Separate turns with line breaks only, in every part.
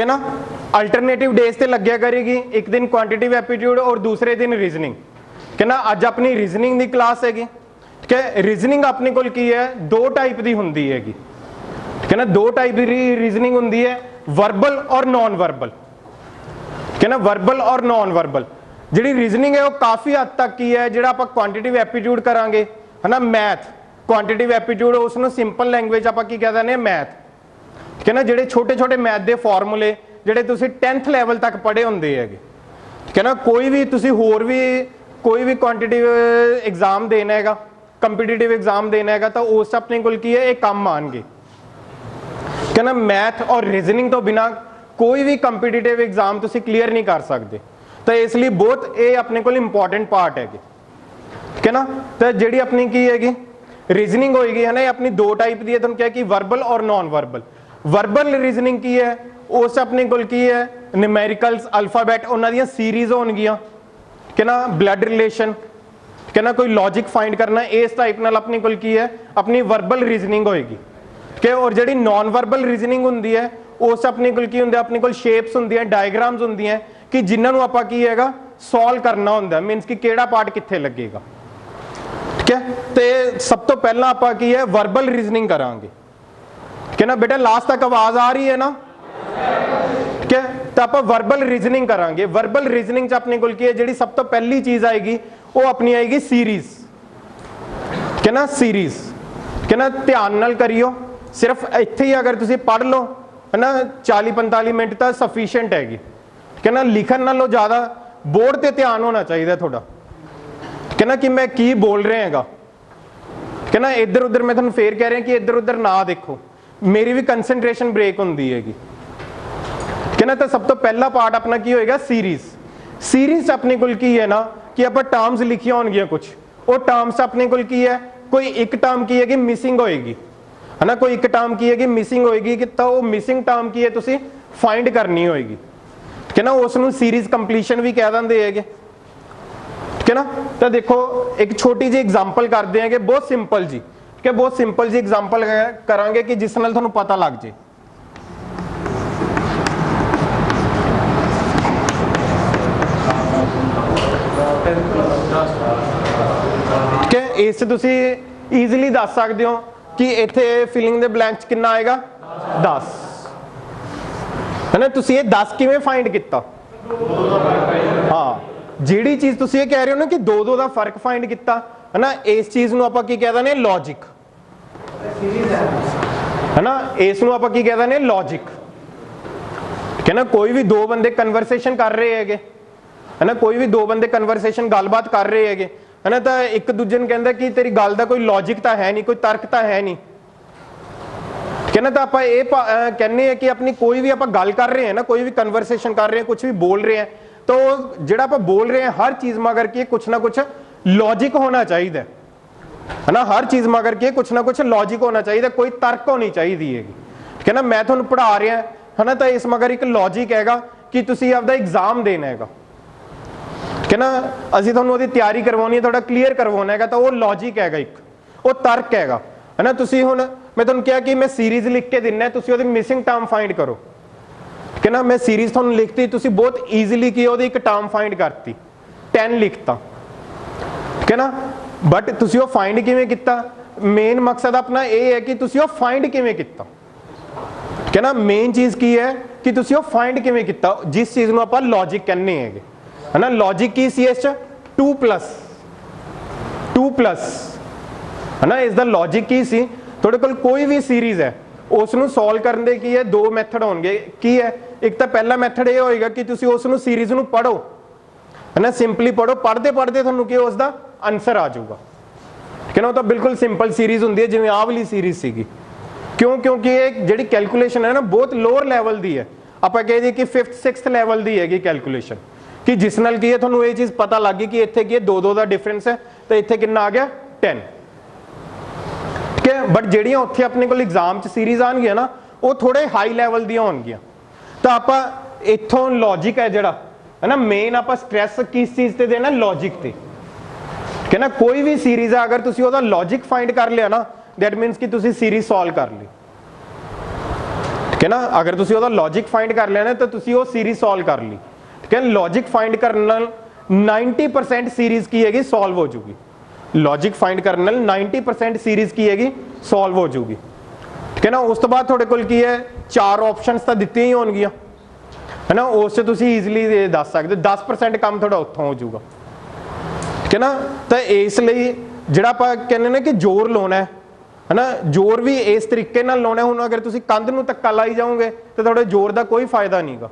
है ना। Alternative days ते लग्या करेगी, एक दिन क्वांटिटिव एप्टीट्यूड और दूसरे दिन रीजनिंग, ठीक है ना। अज अपनी रीजनिंग की क्लास हैगी, ठीक है। रीजनिंग अपने कोल की है दो टाइप की होंदी हैगी, ठीक है ना। दो टाइप की रीजनिंग होंदी है, वर्बल और नॉन वर्बल, ठीक है ना। वर्बल और नॉन वर्बल जी रीजनिंग है वो काफ़ी हद तक की है, जो आप क्वांटिटिव एप्टीट्यूड करांगे है ना, मैथ क्वांटिटिव एप्टीट्यूड उसनों सिंपल लैंग्वेज आप की कह दें मैथ, ठीक है ना। जोड़े छोटे छोटे मैथ के फॉर्मूले जोड़े तुम 10th लैवल तक पढ़े होंगे है, ठीक है ना। कोई भी तुसी होर भी कोई भी क्वांटिटिव एग्जाम देना है, कंपीटिटिव एग्जाम देना है, तो उस अपने को की है, ये काम आएंगे, ठीक है ना। मैथ और रीजनिंग तो बिना कोई भी कंपीटिटिव एग्जाम तुसी क्लीयर नहीं कर सकते, तो इसलिए बहुत ये अपने को इंपॉर्टेंट पार्ट है, ठीक है ना। तो जी अपनी की हैगी रीजनिंग होएगी है ना, ये अपनी दो टाइप की है, तुम क्या कि वर्बल और नॉन वर्बल। वर्बल रीजनिंग की है उस अपने को की है न्यूमेरिकल्स अल्फाबैट उन्होंने सीरीज होनगियां, ठीक है ना। ब्लड रिलेशन, ठीक है ना, कोई लॉजिक फाइंड करना, इस टाइप नाल अपने को की है अपनी वर्बल रीजनिंग होएगी, ठीक है। और जी नॉन वर्बल रीजनिंग होंदी है उस अपने को की होंगे, अपने को शेप्स होंगे, डायग्राम्स होंगे कि जिन्होंने आप की है सॉल्व करना होंगे, मीनस कि केड़ा पार्ट कित्थे लगेगा, ठीक है। तो सब तो पहला आप की है वर्बल रीजनिंग करांगे, ठीक है ना। बेटा लास्ट तक आवाज आ रही है ना, ठीक है। तो आप वर्बल रीजनिंग करांगे। वर्बल रीजनिंग च अपने को की है जी सब तो पहली चीज आएगी वो अपनी आएगी सीरीज, ठीक है ना। सीरीज, ठीक है ना। ध्यान नाल करियो, सिर्फ इत्थे ही अगर तुसी पढ़ लो है ना 40-45 मिनट तो सफिशिएंट हैगी, ठीक है ना। लिखन नालों ज्यादा बोर्ड ते ध्यान होना चाहिए थोड़ा, ठीक है ना, कि मैं की बोल रहे हैं, ठीक है ना। इधर उधर मैं तुहानू फिर कह रहा कि इधर उधर ना देखो, मेरी भी कंसनट्रेशन ब्रेक होंदी हैगी, ठीक है ना। तो सब तो पहला पार्ट अपना की होएगा सीरीज। सीरीज अपने को की है ना कि आप टर्म्स लिखिया होंगियां कुछ, वो टर्म्स अपने को की है कोई एक टर्म की है कि मिसिंग होएगी है ना, कोई एक टर्म की है कि मिसिंग होएगी, कि तो वो मिसिंग टर्म की है तुसी फाइंड करनी होएगी, ठीक है ना। उसनू सीरीज कंप्लीशन भी कह देंगे है, ठीक है ना। तो देखो एक छोटी जी एग्जांपल करते हैं कि बहुत सिंपल जी, ठीक है, बहुत सिंपल जी एग्जांपल करांगे कि जिस नाल तुहानू पता लग जाए। ठीक है, इस तुसी ईजिली दस सकते हो कि इत्थे फिलिंग दे ब्लैंक कितना आएगा 10 है ना। तुसी ये 10 किवें फाइंड किया, हाँ जिहड़ी चीज तुसी ये कह रहे हो ना कि दो का फर्क फाइंड किया है ना, इस चीज नूं आपां की कह देने लॉजिक है ना, इस नूं आपां की कह देने लॉजिक, ठीक है ना। कोई भी दो बंदे कन्वर्सेशन कर रहे है ना, कोई भी दो बंदे कन्वर्सेशन गलबात कर रहे है ना, तो एक दूजे ने कहता कि तेरी गल का कोई लॉजिक तो है नहीं, कोई तर्क तो है नहीं, ठीक है ना। तो आप ये कहने हैं कि अपनी कोई भी आप गल कर रहे हैं ना, कोई भी कन्वर्सेशन कर रहे हैं, कुछ भी बोल रहे हैं, तो जो आप बोल रहे हैं हर चीज मगर के कुछ ना कुछ लॉजिक होना चाहिए है ना, हर चीज मगर के कुछ ना कुछ लॉजिक होना चाहिए, कोई तर्क होनी चाहिए, ठीक है ना। मैं थोड़ा पढ़ा रहा है ना, तो इस मगर एक लॉजिक हैगा कि तुसी आपदा एग्जाम देना है, ठीक है ना। असीं तुहानू ओहदी तैयारी करवानी है, थोड़ा क्लीयर करवाना है, तो वो लॉजिक हैगा, एक वो तर्क हैगा है ना। तुसी हुण मैं तुहानू कहा कि मैं सीरीज लिख के देना, तुसी ओहदी मिसिंग टर्म फाइंड करो, ठीक है ना। मैं सीरीज तुहानू लिखती, तुसी बहुत ईजिली की ओहदी एक टर्म फाइंड करती, 10 लिखता, ठीक है ना। बट तुसी वो फाइंड किवें कीता, मेन मकसद अपना ये है कि तुसी वो फाइंड किवें कीता, ठीक है ना। मेन चीज की है कि तुसी वो फाइंड किवें कीता, जिस चीज नूं आपां लॉजिक कहने है ना। लॉजिक की सी एस 2 प्लस है ना, इस द लॉजिक की सी थोड़े कोल कोई भी सीरीज है उसनू सॉल्व करने दे की है दो मैथड होंगे, की है एक तो पहला मैथड ये होएगा कि तुसी उसनू सीरीज नू पढ़ो है ना, सिंपली पढ़ो, पढ़ते पढ़ते तुहानू की उसदा आंसर आ जाऊगा, ठीक है ना। तो बिल्कुल सिंपल सीरीज होंदी है जिवें आ वाली सीरीज सीगी, क्यों क्योंकि ये जिहड़ी कैलकुलेशन है ना बहुत लोअर लैवल दी है, आपां कह दी कि 5th-6th लैवल दी हैगी कैलकुलेशन, कि जिस नाल की है तुहानू ये चीज पता लग गई कि इत्थे की 2-2 का डिफरेंस है, तो इत्थे कितना आ गया 10, ठीक है। बट जिहड़ियां उत्थे अपने कोल एग्जाम च सीरीज आउणगियां ना वो थोड़े हाई लैवल दियां होणगियां, तो आपां इत्थों लॉजिक है जिहड़ा है ना, मेन आपां स्ट्रैस किस चीज ते देना, लॉजिक ते, ठीक है ना। कोई भी सीरीज है अगर तुसी ओहदा लॉजिक फाइंड कर लिया ना, दैट मीनस कि तुसी सीरीज सॉल्व कर ली, ठीक ठीक है ना। अगर तुसी ਉਹਦਾ लॉजिक फाइंड कर लेना तो तुसी वो सीरीज सॉल्व कर ली, ठीक है। लॉजिक फाइंड करने ਨਾਲ 90% सीरीज की हैगी सॉल्व हो जूगी। लॉजिक फाइंड करने ਨਾਲ 90% सीरीज की हैगी सॉल्व हो जूगी, ठीक है ना। उस तो बाद थोड़े कोल की है 4 ऑप्शंस तो दित्तियां ही होणगियां, है ना। उस च तुसी ईजिली दस सकते 10% काम थोड़ा उत्थों हो जूगा, ठीक है ना। तो इसलिए जिहड़ा आपां कहने ने कि जोर लाउणा है ना, जोर भी इस तरीके नाल लाउणा। हुण अगर तुसी कंध नूं धक्का लाई जाओगे तो थोड़े जोर का कोई फायदा नहीं गा,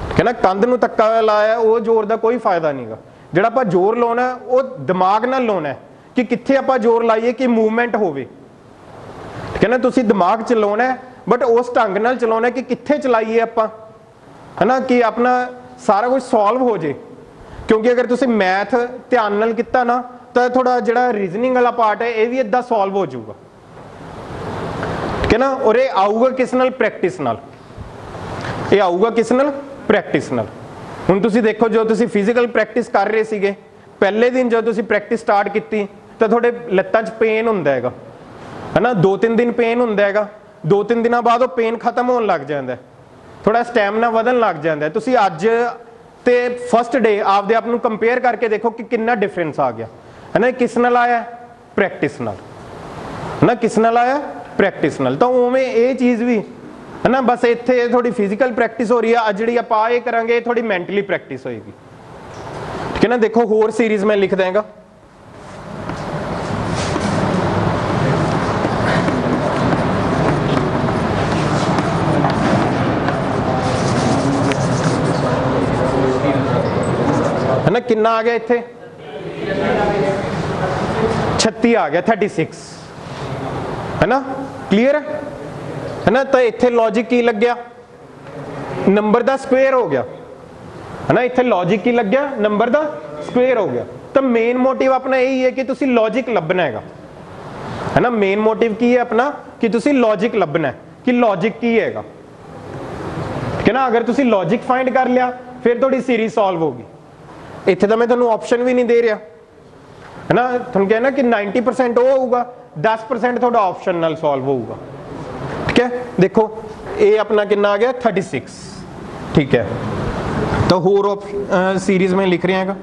ठीक है ना। कंध नूं धक्का लाया वो जोर का कोई फायदा नहीं गा। जिहड़ा आपां जोर लाउणा वो दिमाग नाल लाउणा है कि कित्थे आपां जोर लाइए कि मूवमेंट होवे, ठीक है ना। तुसी दिमाग चलाउणा है बट उस ढंग नाल चलाउणा कि कित्थे चलाइए आपां, है ना, कि अपना सारा कुछ सॉल्व हो जाए। क्योंकि अगर तुसी मैथ ध्यान नाल कीता ना तो थोड़ा जिहड़ा रीजनिंग वाला पार्ट है ये भी इदां सॉल्व हो जाऊगा, ठीक है ना। और ये आऊगा किस नाल? प्रैक्टिस नाल। ये आऊगा किस नाल? प्रैक्टिस नाल। हुण तुसी देखो जो तुसी फिजिकल प्रैक्टिस कर रहे सीगे, पहले दिन जो तुसी प्रैक्टिस स्टार्ट की तो थोड़े लत्तां 'च पेन हुंदा हैगा, है ना। 2-3 दिन पेन हुंदा हैगा, 2-3 दिनों बाद वो पेन खत्म होने लग जाता है, थोड़ा स्टैमिना वधन लग जाता है। तुसी अज ते फस्ट डे आपदे आप नूं कंपेयर करके देखो कि कितना डिफरेंस आ गया, है ना। किस नाल आया? प्रैक्टिस नाल, है ना। किस नाल आया? प्रैक्टिस नाल। तो उवें ये चीज़ भी, है ना, बस इत्थे थोड़ी फिजिकल प्रैक्टिस हो रही है, अज जिहड़ी आपां ये करांगे थोड़ी मैंटली प्रैक्टिस होएगी, ठीक है ना। देखो होर सीरीज मैं लिख देंगा, है ना। कितना आ गया इत्थे? 36 आ गया, 36, है ना। क्लियर है ना। तो इत्थे लॉजिक की लग गया? नंबर का स्क्वेयर हो गया, है ना। इत्थे लॉजिक की लग गया? नंबर का स्क्वेयर हो गया। तो मेन मोटिव अपना यही है कि तुसी लॉजिक लभना है ना। मेन मोटिव की है अपना कि तुसी लॉजिक लभना है कि लॉजिक की हैगा, ठीक है ना। अगर तुसी लॉजिक फाइंड कर लिया फिर थोड़ी सीरीज सॉल्व होगी। इत्थे तो मैं तुहानूं ऑप्शन भी नहीं दे रहा, है ना। तुहानूं कहना कि 90% वो होगा, 10% थोड़ा ऑप्शन नाल सॉल्व होगा, ठीक है। देखो ये अपना कितना आ गया? 36, ठीक है। तो होर सीरीज में लिख रहे हैं,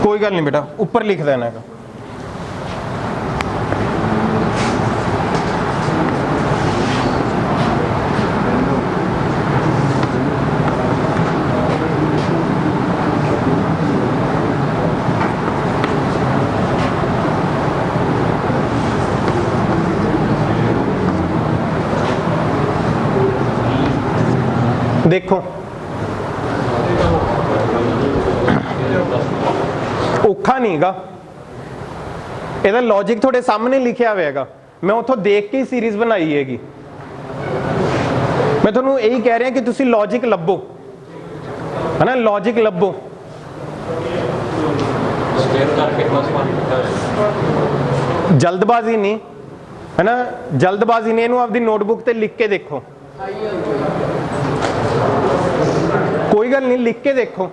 कोई गल नहीं बेटा, ऊपर लिख देना है। देखो औखा नहीं गा, ਇਹਦਾ लॉजिक थोड़े सामने लिखा होगा, मैं उतो देख के ही सीरीज बनाई हैगी। मैं थोनू यही कह रहा कि तुसी लॉजिक लभो, है ना। लॉजिक लभो, जल्दबाजी नहीं, है ना। जल्दबाजी नहीं, इहनू आपदी नोटबुक ते लिख के देखो, कोई गल नहीं, लिख के देखो।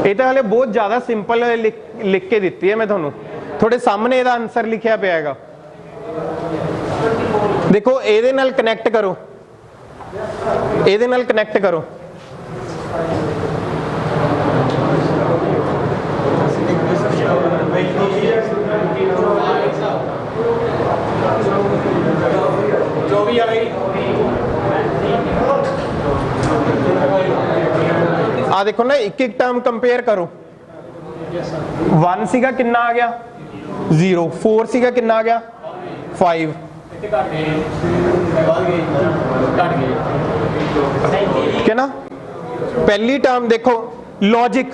ये तो हाले बहुत ज्यादा सिंपल लिख के दी है मैं थोनू, थोड़े सामने इसदा आंसर लिखा पिया हैगा। देखो ਇਹਦੇ ਨਾਲ कनैक्ट करो, ਇਹਦੇ ਨਾਲ कनैक्ट करो। आ देखो ना, एक एक टर्म कंपेयर करो। 1 सीगा कितना आ गया? 0, 4 सीगा कितना आ गया? 5, ठीक है ना। पहली टर्म देखो लॉजिक,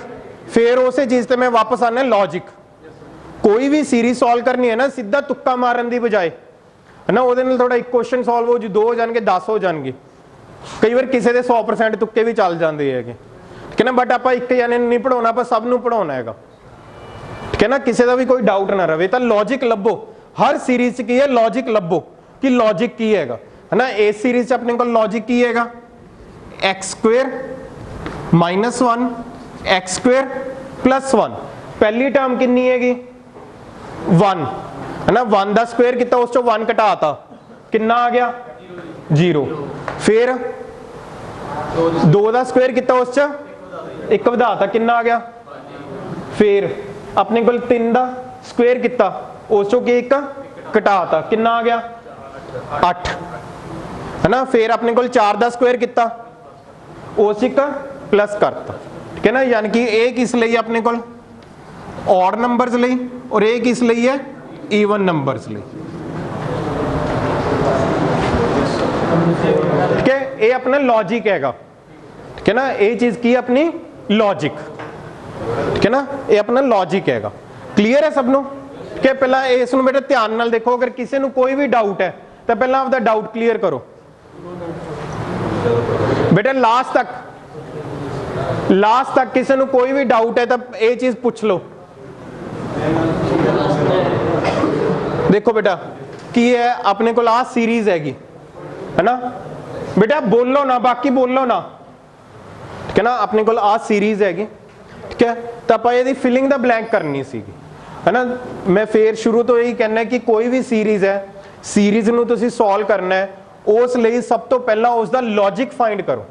फिर उस चीज से मैं वापस आना लॉजिक। कोई भी सीरीज सॉल्व करनी है ना, सीधा तुक्का मारन की बजाय, है ना, ਉਹਦੇ ਨਾਲ थोड़ा एक क्वेश्चन सॉल्व हो जू, 2 हो जाएंगे, 10 हो जाएंगे। कई बार किसी के 100% तुक्के भी चल जाते हैं, ठीक है ना। बट आप एक जने नहीं पढ़ाना, आप सब नूं पढ़ाना है, ठीक है ना। किसी का भी कोई डाउट ना रहे। तो लॉजिक लभो, हर सीरीज की है लॉजिक लभो कि लॉजिक की है ना। इस सीरीज अपने को लॉजिक की है, x square minus 1 x square plus 1। पहली टर्म कितनी हैगी 1 है ना, 1 का स्क्वेयर कितना उस चो 1 घटाता कितना आ गया 0। फिर 2 का स्क्वेयर कितना उस च 1 वधाता कितना आ गया। फिर अपने को 3 का स्क्वेयर कितना उस चो 1 घटाता कितना आ गया 8 है ना। फिर अपने को 4 का स्क्वेयर कितना उस 1 प्लस करता, ठीक है ना। यानी कि ये किस लिए अपने को ऑड नंबर्स लिए और ये किस लिए है ईवन नंबर्स लिए, ठीक है। ये अपना लॉजिक हैगा, ठीक है ना। ये चीज की अपनी लॉजिक, ठीक है ना, ये अपना लॉजिक हैगा। क्लियर है सबनों कि पहला इस बेटा ध्यान नाल देखो, अगर किसी को कोई भी डाउट है तो पहला आपका डाउट क्लियर करो बेटा। लास्ट तक किसी को कोई भी डाउट है तो ये चीज पूछ लो। देखो बेटा की है अपने को लास्ट सीरीज हैगी है ना बेटा, बोलो ना बाकी बोलो ना, ठीक है ना। अपने को आज सीरीज हैगी, ठीक है। तो आप ये फिलिंग द ब्लैंक करनी सी है ना। मैं फिर शुरू तो यही कहना है कि कोई भी सीरीज है, सीरीज नूं तुसीं सॉल्व करना है, उस लिए सब तो पहला उसका लॉजिक फाइंड करो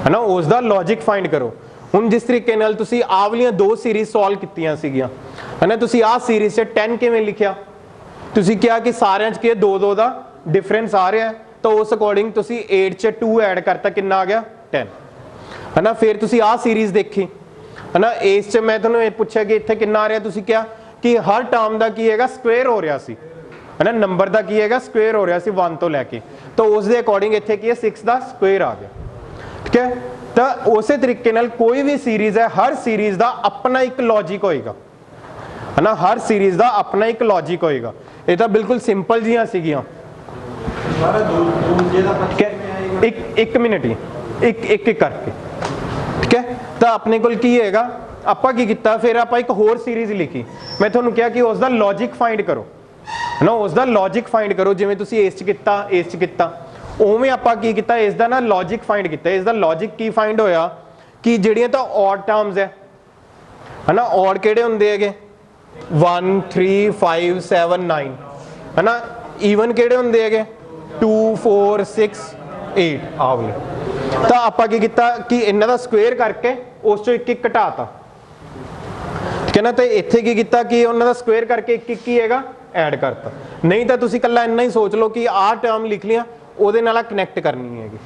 है ना, उसका लॉजिक फाइंड करो। हुण जिस तरीके नाल तुसीं आ वालियां 2 सीरीज सॉल्व कीतियां सीगियां है ना, तुसीं आ सीरीज से 10 किवें लिखिया, तुसीं क्या कि सारियां च के 2-2 दा डिफरेंस आ रहा है, तो उस अकॉर्डिंग तुसीं 8 च 2 ऐड करता कितना आ गया 10 है ना। फिर तुसीं आ सीरीज देखी है ना, इस च मैं तुहानूं पूछा कि इत्थे कितना आ रहा, तुसीं क्या कि हर टर्म का की हैगा स्क्वेयर हो रहा सी है ना, नंबर का की हैगा स्क्वेयर हो रहा सी 1 तो लैके, तो उस दे अकॉर्डिंग इत्थे की है 6 का स्क्वेयर आ गया, ठीक है। तो उस तरीके नाल कोई भी सीरीज है, हर सीरीज का अपना एक लॉजिक होएगा है ना, हर सीरीज का अपना एक लॉजिक होएगा। ये तो बिल्कुल सिंपल जियां सीगियां, ठीक है। एक मिनट ही एक करके, ठीक है। तो अपने को की हैगा आपां की कीता, फिर आपां एक होर सीरीज लिखी, मैं तुहानूं कहा कि उसका लॉजिक फाइंड करो है ना, उसका लॉजिक फाइंड करो। जिवें तुसीं इस च कीता इस च कीता, उवें आपां की कीता इसदा ना लॉजिक फाइंड कीता। इसदा लॉजिक की फाइंड होया कि जिहड़ियां तां ऑड टर्म्स है ना, ऑड किहड़े हुंदे हैगे 1 3 5 7 9 है ना, ईवन किहड़े हुंदे हैगे 2 4 6 8 आवले। तो आपां की कीता कि इन्हां दा स्क्वेयर करके उस चों 1-1 घटाता, ठीक है ना। तो इत्थे की कीता कि उन्हां दा स्क्वेयर करके 1-1 ही हैगा ऐड करता। नहीं तो तुसीं कल्ला इन्ना ही सोच लो कि आ टर्म लिख लिया ਉਹਦੇ ਨਾਲ कनैक्ट करनी है, ठीक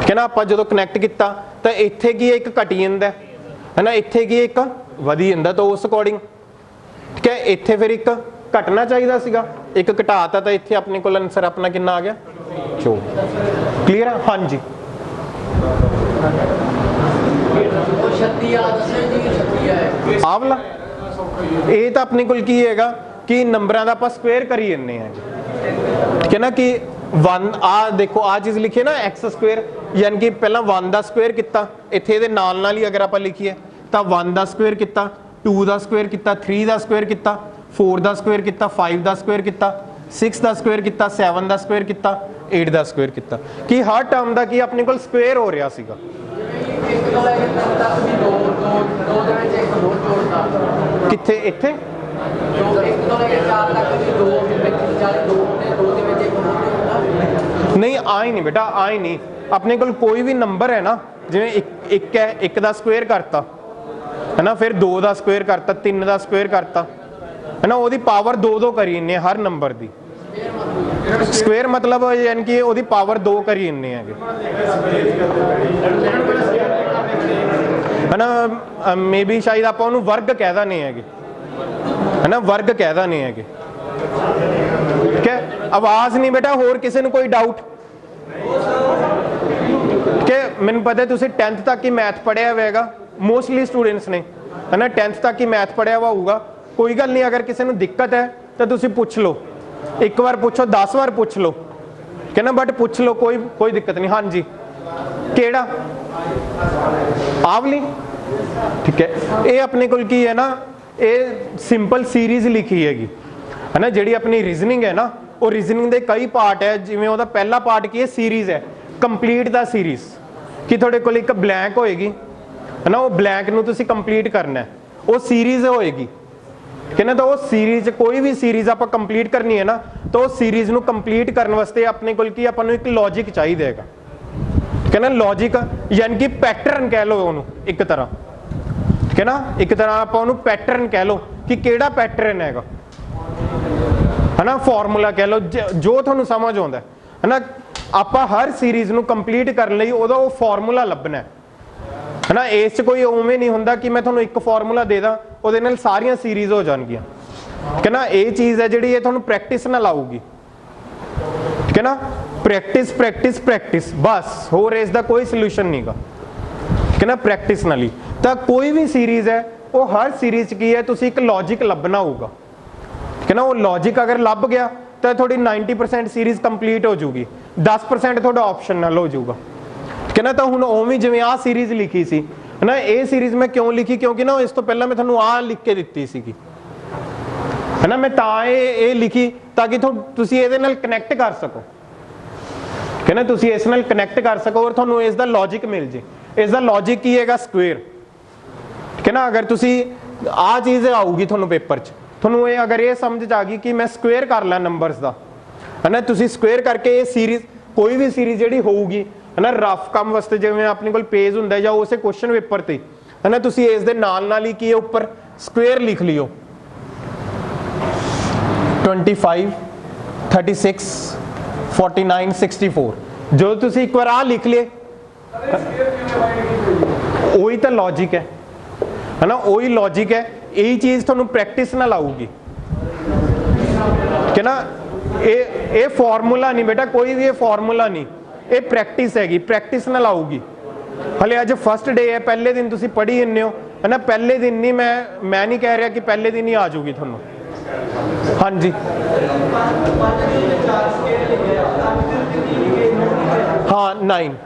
है ना। आप जो कनैक्ट किया तो इत्थे की एक घटी जाता है ना, इत्थे की एक वधी जाता, तो उस अकॉर्डिंग ठीक है इत्थे फिर एक घटना चाहिए सीगा, एक घटाता, तो इत्थे अपने को आंसर अपना कितना आ गया 24। क्लियर है? हाँ जी आवला ये तो अपने को की हैगा कि नंबरां दा आपां स्क्वेयर करी जन्ने हैं, ठीक है ना। कि 1 आ देखो आ चीज़ लिखी है ना एक्स स्क्वेयर, यानी कि पहला 1 का स्क्वेयर किया, इत्थे इहदे नाल नाल ही अगर आप लिखिए तो 1 का स्क्वेयर किया, 2 का स्क्वेयर किया, 3 का स्क्वेयर किया, 4 का स्क्वेयर किया, 5 का स्क्वेयर किया, 6 का स्क्वेयर किया, 7 का स्क्वेयर किया, 8 का स्क्वेयर किया, कि हर टर्म का की अपने को स्क्वेयर हो रहा सीगा। कित्थे इत्थे नहीं आई नहीं बेटा, आई नहीं। अपने को कोई भी नंबर है ना, जिवें एक है, एक का स्क्वेयर करता है ना, फिर 2 का स्क्वेयर करता, 3 का स्क्वेयर करता है ना, वो पावर 2-2 करी जन्ने हर नंबर की। स्क्वेयर मतलब यानी कि वो पावर 2 करी जन्ने है ना। मे बी शायद आप उन्होंने वर्ग कह देने है ना, वर्ग कह देने है, ठीक है। आवाज नहीं बेटा, होर किसी ने कोई डाउट? ठीक है, मैंने पता है तुसीं 10th तक ही मैथ पढ़िया होगा, मोस्टली स्टूडेंट्स ने है ना 10th तक ही मैथ पढ़िया हुआ होगा। कोई गल नहीं, अगर किसी को दिक्कत है तो तुसीं पूछ लो, एक बार पूछो 10 बार पूछ लो, ठीक है ना, बट पूछ लो, कोई दिक्कत नहीं। हाँ जी केड़ा आवली, ठीक है। ये अपने को की है ना, ये सिंपल सीरीज लिखी हैगी है ना, जिहड़ी अपनी रीजनिंग है ना, वो रीजनिंग के कई पार्ट है। जिवें उहदा पहला पार्ट की है सीरीज है, ਕੰਪਲੀਟ ਦਾ ਸੀਰੀਜ਼, ਕਿ ਤੁਹਾਡੇ ਕੋਲ ਇੱਕ ਬਲੈਂਕ ਹੋਏਗੀ ਹੈ ਨਾ, ਉਹ ਬਲੈਂਕ ਨੂੰ ਤੁਸੀਂ ਕੰਪਲੀਟ ਕਰਨਾ ਹੈ, ਉਹ ਸੀਰੀਜ਼ ਹੋਏਗੀ ਕਿ ਨਾ। ਤਾਂ ਉਹ ਸੀਰੀਜ਼, ਕੋਈ ਵੀ ਸੀਰੀਜ਼ ਆਪਾਂ ਕੰਪਲੀਟ ਕਰਨੀ ਹੈ ਨਾ, ਤਾਂ ਉਹ ਸੀਰੀਜ਼ ਨੂੰ ਕੰਪਲੀਟ ਕਰਨ ਵਾਸਤੇ ਆਪਣੇ ਕੋਲ ਕੀ, ਆਪਾਂ ਨੂੰ ਇੱਕ ਲੌਜਿਕ ਚਾਹੀਦਾ ਹੈਗਾ ਕਿ ਨਾ। ਲੌਜਿਕ ਯਾਨੀ ਕਿ ਪੈਟਰਨ ਕਹਿ ਲਓ ਉਹਨੂੰ ਇੱਕ ਤਰ੍ਹਾਂ, ਠੀਕ ਹੈ ਨਾ। ਇੱਕ ਤਰ੍ਹਾਂ ਆਪਾਂ ਉਹਨੂੰ ਪੈਟਰਨ ਕਹਿ ਲਓ ਕਿ ਕਿਹੜਾ ਪੈਟਰਨ ਹੈਗਾ ਹੈ ਨਾ, ਫਾਰਮੂਲਾ ਕਹਿ ਲਓ, ਜੋ ਤੁਹਾਨੂੰ ਸਮਝ ਆਉਂਦਾ ਹੈ ਨਾ। ਆਪਾਂ ਹਰ ਸੀਰੀਜ਼ ਨੂੰ ਕੰਪਲੀਟ ਕਰਨ ਲਈ ਉਹਦਾ ਉਹ ਫਾਰਮੂਲਾ ਲੱਭਣਾ ਹੈ ਨਾ। ਇਸ 'ਚ ਕੋਈ ਉਵੇਂ ਨਹੀਂ ਹੁੰਦਾ ਕਿ ਮੈਂ ਤੁਹਾਨੂੰ ਇੱਕ ਫਾਰਮੂਲਾ ਦੇ ਦਾਂ ਉਹਦੇ ਨਾਲ ਸਾਰੀਆਂ ਸੀਰੀਜ਼ ਹੋ ਜਾਣਗੀਆਂ, ਠੀਕ ਹੈ ਨਾ। ਇਹ ਚੀਜ਼ ਹੈ ਜਿਹੜੀ ਇਹ ਤੁਹਾਨੂੰ ਪ੍ਰੈਕਟਿਸ ਨਾਲ ਆਊਗੀ, ਠੀਕ ਹੈ ਨਾ। ਪ੍ਰੈਕਟਿਸ ਪ੍ਰੈਕਟਿਸ ਪ੍ਰੈਕਟਿਸ, ਬਸ, ਹੋਰ ਇਸ ਦਾ ਕੋਈ ਸੋਲੂਸ਼ਨ ਨਹੀਂਗਾ, ਠੀਕ ਹੈ ਨਾ। ਪ੍ਰੈਕਟਿਸ ਨਾਲ ਹੀ ਤਾਂ ਕੋਈ ਵੀ ਸੀਰੀਜ਼ ਹੈ, ਉਹ ਹਰ ਸੀਰੀਜ਼ 'ਚ ਕੀ ਹੈ, ਤੁਸੀਂ ਇੱਕ ਲੌਜਿਕ ਲੱਭਣਾ ਹੋਊਗਾ, ਠੀਕ ਹੈ ਨਾ। ਉਹ ਲੌਜਿਕ ਅਗਰ ਲੱਭ ਗਿਆ ਤਾਂ ਤੁਹਾਡੀ 90% ਸੀਰੀਜ਼ ਕੰਪਲੀਟ ਹੋ ਜੂਗੀ, 10% ਤੁਹਾਡਾ ਆਪਸ਼ਨਲ ਹੋ ਜਾਊਗਾ, ਠੀਕ ਹੈ ਨਾ। ਤਾਂ ਹੁਣ ਉਵੇਂ ਜਿਵੇਂ ਆਹ ਸੀਰੀਜ਼ ਲਿਖੀ ਸੀ ਹੈ ਨਾ, ਇਹ ਸੀਰੀਜ਼ ਮੈਂ ਕਿਉਂ ਲਿਖੀ, ਕਿਉਂਕਿ ਨਾ ਇਸ ਤੋਂ ਪਹਿਲਾਂ ਮੈਂ ਤੁਹਾਨੂੰ ਆਹ ਲਿਖ ਕੇ ਦਿੱਤੀ ਸੀਗੀ ਹੈ ਨਾ। ਮੈਂ ਤਾਂ ਇਹ ਲਿਖੀ ਤਾਂ ਕਿ ਤੁਸੀਂ ਇਹਦੇ ਨਾਲ ਕਨੈਕਟ ਕਰ ਸਕੋ, ਠੀਕ ਹੈ ਨਾ। ਤੁਸੀਂ ਇਸ ਨਾਲ ਕਨੈਕਟ ਕਰ ਸਕੋ ਔਰ ਤੁਹਾਨੂੰ ਇਸ ਦਾ ਲੌਜਿਕ ਮਿਲ ਜੇ। ਇਸ ਦਾ ਲੌਜਿਕ ਕੀ ਹੈਗਾ, ਸਕੁਏਅਰ, ਠੀਕ ਹੈ ਨਾ। ਅਗਰ ਤੁਸੀਂ ਆਹ ਚੀਜ਼ ਆਊਗੀ ਤੁਹਾਨੂੰ ਪੇਪਰ 'ਚ, ਤੁਹਾਨੂੰ ਇਹ ਅਗਰ ਇਹ ਸਮਝ ਆ ਗਈ ਕਿ ਮੈਂ ਸਕੁਏਅਰ ਕਰ ਲਾਂ ਨੰਬਰਸ ਦਾ ਹੈ ਨਾ, ਤੁਸੀਂ ਸਕੁਏਅਰ ਕਰਕੇ ਇਹ ਸੀਰੀਜ਼, ਕੋਈ ਵੀ ਸੀਰੀਜ਼ ਜਿਹੜੀ ਹੋਊਗੀ ਹੈ ਨਾ, ਰਫ ਕੰਮ ਵਾਸਤੇ ਜਿਵੇਂ ਆਪਣੇ ਕੋਲ ਪੇਜ ਹੁੰਦਾ ਜਾਂ ਉਸੇ ਕੁਐਸਚਨ ਪੇਪਰ ਤੇ ਹੈ ਨਾ, ਤੁਸੀਂ ਇਸ ਦੇ ਨਾਲ ਹੀ ਕੀ ਉੱਪਰ ਸਕੁਏਅਰ ਲਿਖ ਲਿਓ, 25 36 49 64। ਜੋ ਤੁਸੀਂ ਇੱਕ ਵਾਰ ਆਹ ਲਿਖ ਲਏ, ਉਹੀ ਤਾਂ ਲੌਜਿਕ ਹੈ ਨਾ, ਉਹੀ ਲੌਜਿਕ ਹੈ। ਇਹੀ ਚੀਜ਼ ਤੁਹਾਨੂੰ ਪ੍ਰੈਕਟਿਸ ਨਾਲ ਆਊਗੀ, ਠੀਕ ਹੈ ਨਾ। ਇਹ ਫਾਰਮੂਲਾ ਨਹੀਂ ਬੇਟਾ, ਕੋਈ ਵੀ ਇਹ ਫਾਰਮੂਲਾ ਨਹੀਂ, ਇਹ ਪ੍ਰੈਕਟਿਸ ਹੈਗੀ, ਪ੍ਰੈਕਟਿਸ ਨਾਲ ਆਊਗੀ। ਹਲੇ ਅੱਜ ਫਸਟ ਡੇ ਹੈ, ਪਹਿਲੇ ਦਿਨ ਤੁਸੀਂ ਪੜ੍ਹੀ ਇੰਨੇ ਹੋ ਹੈ ਨਾ। ਪਹਿਲੇ ਦਿਨ ਨਹੀਂ, ਮੈਂ ਨਹੀਂ ਕਹਿ ਰਿਹਾ ਕਿ ਪਹਿਲੇ ਦਿਨ ਹੀ ਆ ਜਾਊਗੀ ਤੁਹਾਨੂੰ, ਹਾਂਜੀ। ਹਾਂ 9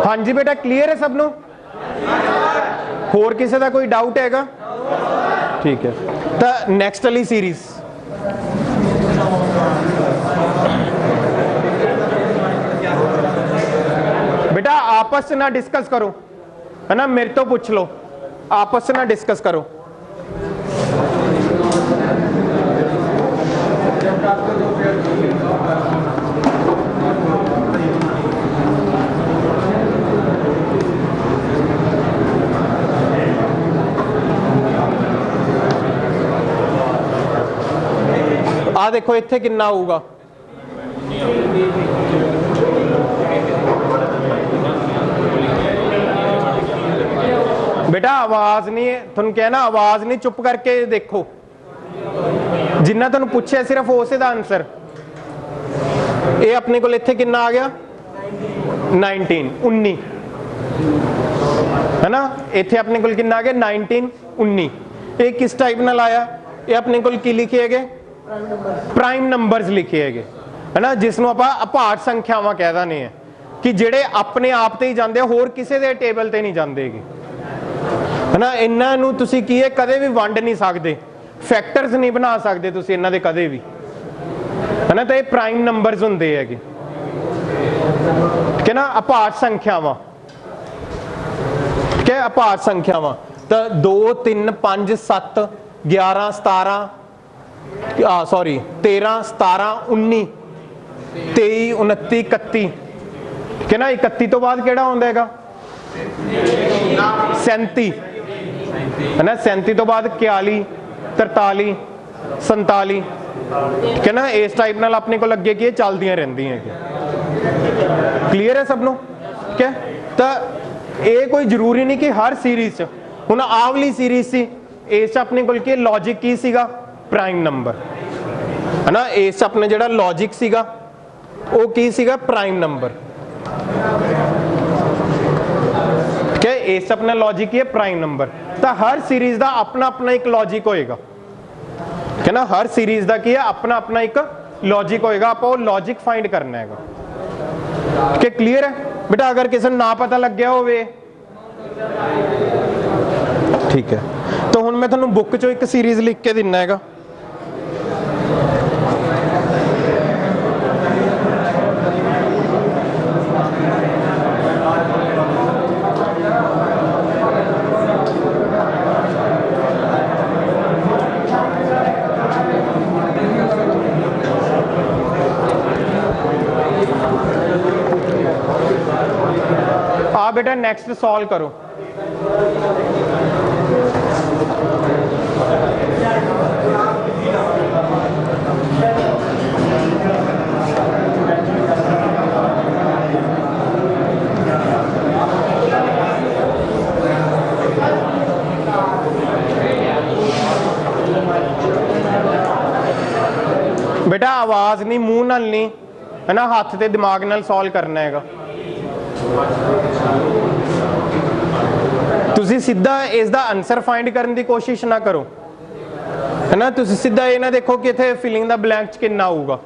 ਹਾਂਜੀ ਬੇਟਾ, ਕਲੀਅਰ ਹੈ ਸਭ ਨੂੰ? ਹੋਰ ਕਿਸੇ ਦਾ ਕੋਈ ਡਾਊਟ ਹੈਗਾ? ਠੀਕ ਹੈ, ਤਾਂ ਨੈਕਸਟ ਵਾਲੀ ਸੀਰੀਜ਼ बेटा आपस से ना डिस्कस करो है ना, मेरे तो पूछ लो, आपस से ना डिस्कस करो। आ देखो इत्थे कितना होगा, बेटा आवाज नहीं, तुहानू कहना आवाज नहीं, चुप करके देखो, जिन्ना तुहानू पूछे सिर्फ उस दा आंसर। ये अपने को इत्थे कितना आ गया 19 19 है ना, इत्थे अपने को कितना आ गया 19 19। ये किस टाइप नाल आया, ये अपने को की लिखे है, प्राइम नंबर्स लिखे है ना, जिसनों आपां अभाज्य संख्यावां कह दिंदे हैं कि जिहड़े अपने आप ते ही जांदे, होर किसी दे टेबल ते नहीं जांदे है ना। इन्हां नूं तुसीं की है कदे भी वंड नहीं सकते, फैक्टर्स नहीं बना सकते तुसीं इन्हां दे कदे भी है ना। तो ये प्राइम नंबर्स हुंदे हैगे, ठीक है ना, अभाज्य संख्यावां, ठीक है, अभाज्य संख्यावां। तो 2 3 5 7 11 17 सॉरी 13 17 19 23 29 31, ठीक है ना। 31 तो बाद केड़ा आउंदा हैगा 37 है ना, 37 तो बाद 41 43 47, ठीक है ना। इस टाइप नाल अपने को लगे कि चलदियां रहिंदियां है, क्लीयर है सब नूं, ठीक है। तो ये कोई जरूरी नहीं कि हर सीरीज हुण आह वाली सीरीज सी, इस अपने को की लॉजिक की सीगा प्राइम नंबर है ना, इस अपने जिहड़ा लॉजिक सीगा वो की सीगा प्राइम नंबर, ठीक है। इस अपना लॉजिक है प्राइम नंबर। तो हर सीरीज का अपना अपना एक लॉजिक होएगा, ठीक है ना, हर सीरीज का की है अपना अपना एक लॉजिक होएगा, आप वो लॉजिक फाइंड करना है, ठीक है। क्लियर है बेटा? अगर किसी ना पता लग गया होवे ठीक है, तो हुण मैं तुहानू बुक चो एक सीरीज़ लिख के दिना हैगा। आ बेटा नेक्स्ट सॉल्व करो। बेटा आवाज नहीं, मुंह नाल नहीं है ना, हाथ ते दिमाग नाल सॉल्व करना हैगा। तुसी सीधा इसका आंसर फाइंड करने की कोशिश ना करो, है ना। तुसी सीधा ये ना देखो कि इत्थे फिलिंग दा ब्लैंक कितना आऊगा,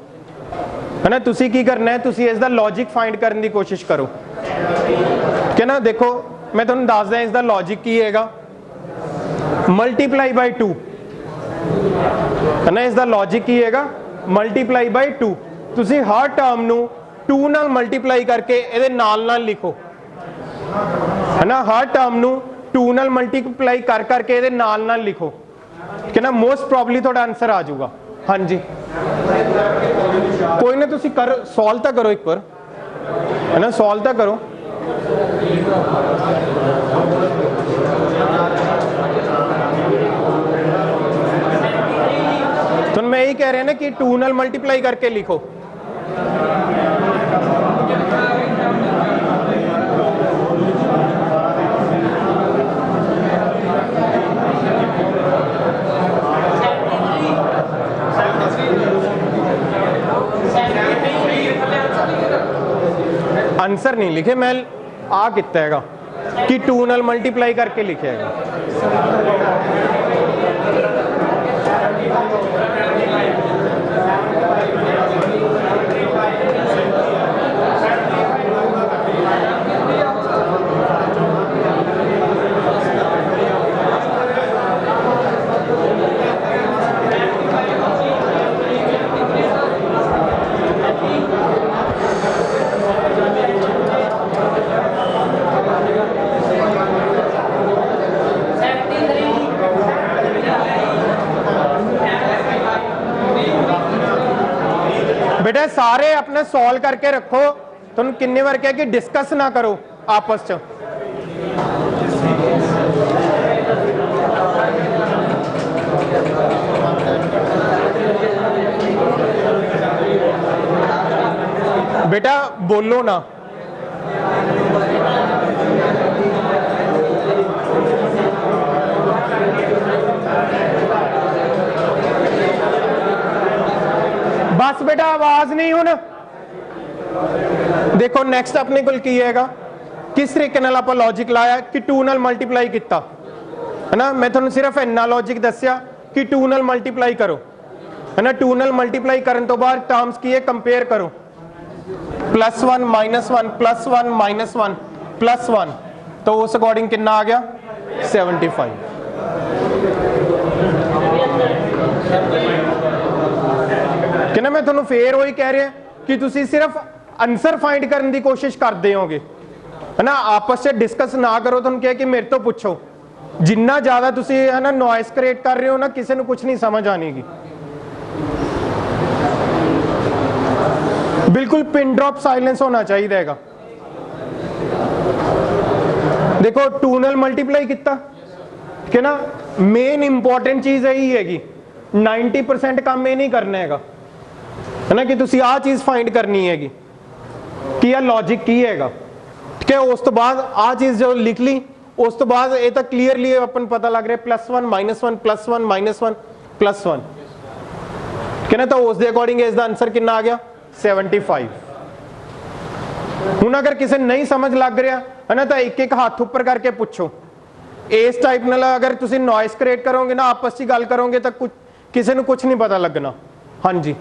है ना। तुसी की करना है, तुसी इसका लॉजिक फाइंड करने की कोशिश करो, ठीक है ना। देखो मैं तुहानू दस दिया इसका लॉजिक की हैगा, मल्टीप्लाई बाय 2, है ना। इसका लॉजिक की हैगा मल्टीप्लाई बाय 2। तुसी हर टर्म नू 2 नाल मल्टीप्लाई करके इहदे नाल लिखो, है ना। हर टर्म नू 2 नाल मल्टीप्लाई कर करके इहदे नाल लिखो, ठीक है ना। मोस्ट प्रॉबली थोड़ा आंसर आ जाऊगा। हाँ जी, कोई ना, तुसी कर सॉल्व तो करो एक बार, है ना, सॉल्व तो करो। तो मैं यही कह रहा ना कि 2 नाल मल्टीप्लाई करके लिखो। आंसर नहीं लिखे, मैं आ कितना हैगा कि 2 नाल मल्टीप्लाई करके लिखे हैगा। बेटा सारे अपने सॉल्व करके रखो। तुम किन्ने बार क्या कि डिस्कस ना करो आपस च। बेटा बोलो ना, बस बेटा आवाज नहीं। हुण देखो नेक्स्ट अपने को की हैगा, किस तरीके नाल आपां लॉजिक लाया कि 2 नाल मल्टीप्लाई किया, है ना। मैं तुहानू सिर्फ इन्ना लॉजिक दस्सिया कि 2 नाल मल्टीप्लाई करो, है ना। 2 नाल मल्टीप्लाई करने तो बाद टर्म्स की है, कंपेयर करो, +1 -1 +1 -1 +1, तो उस अकॉर्डिंग कितना आ गया 75। कि ना मैं तुहानू फिर वही कह रहा कि तुसी सिर्फ आंसर फाइंड करने की कोशिश करते होगे, है ना। आपस से डिस्कस ना करो। तुहानू क्या कि मेरे तो पूछो, जिन्ना ज्यादा तुसी है ना नॉइस क्रिएट कर रहे हो ना, किसी को कुछ नहीं समझ आनेगी। बिल्कुल पिन ड्रॉप साइलेंस होना चाहिए रहेगा। देखो 2 नाल मल्टीप्लाई किया, ठीक है ना। मेन इंपॉर्टेंट चीज यही हैगी, 90% काम ये नहीं करना हैगा, है ना, कि तुसी आ चीज फाइंड करनी हैगी कि यह लॉजिक की हैगा, ठीक है। उस तो बाद आ चीज जो लिख ली, उस तो बाद ये तो क्लीयरली अपन पता लग रहा है +1 -1 +1 -1 +1, ठीक है ना। तो उस दे अकॉर्डिंग इसका आंसर कितना आ गया 75। हुण अगर किसी नहीं समझ लग रहा है ना, तो एक एक हाथ ऊपर करके पूछो। इस टाइप नाल अगर तुसी नॉइस क्रिएट करोगे ना, आपस में गल करोगे तो कुछ किसी को कुछ नहीं पता लगना। हाँ जी